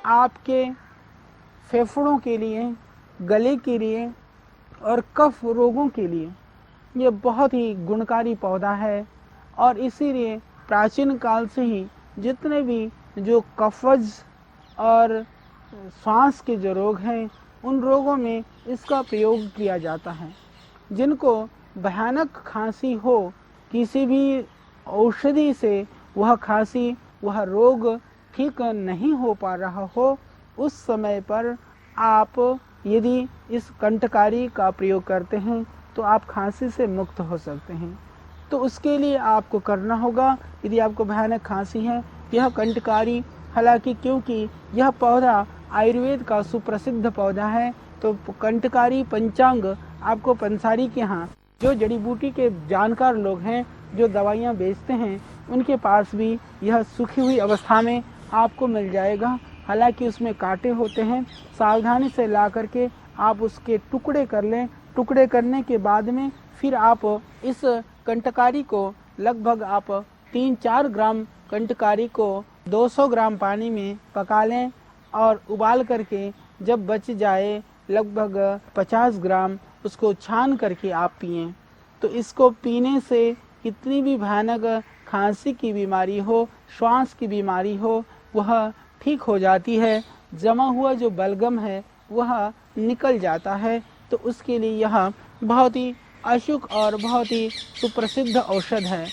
आपके फेफड़ों के लिए, गले के लिए और कफ रोगों के लिए ये बहुत ही गुणकारी पौधा है। और इसीलिए प्राचीन काल से ही जितने भी जो कफज और श्वास के जो रोग हैं, उन रोगों में इसका प्रयोग किया जाता है। जिनको भयानक खांसी हो, किसी भी औषधि से वह खांसी, वह रोग ठीक नहीं हो पा रहा हो, उस समय पर आप यदि इस कंटकारी का प्रयोग करते हैं तो आप खांसी से मुक्त हो सकते हैं। तो उसके लिए आपको करना होगा, यदि आपको भयानक खांसी है, यह कंटकारी, हालांकि क्योंकि यह पौधा आयुर्वेद का सुप्रसिद्ध पौधा है, तो कंटकारी पंचांग आपको पंसारी के यहाँ जो जड़ी बूटी के जानकार लोग हैं, जो दवाइयाँ बेचते हैं, उनके पास भी यह सूखी हुई अवस्था में आपको मिल जाएगा। हालांकि उसमें कांटे होते हैं, सावधानी से ला करके आप उसके टुकड़े कर लें। टुकड़े करने के बाद में फिर आप इस कंटकारी को लगभग आप 3-4 ग्राम कंटकारी को 200 ग्राम पानी में पका लें और उबाल करके जब बच जाए लगभग 50 ग्राम, उसको छान करके आप पिएं। तो इसको पीने से कितनी भी भयानक खांसी की बीमारी हो, श्वास की बीमारी हो, वह ठीक हो जाती है। जमा हुआ जो बलगम है वह निकल जाता है। तो उसके लिए यह बहुत ही अशुक और बहुत ही सुप्रसिद्ध औषध है।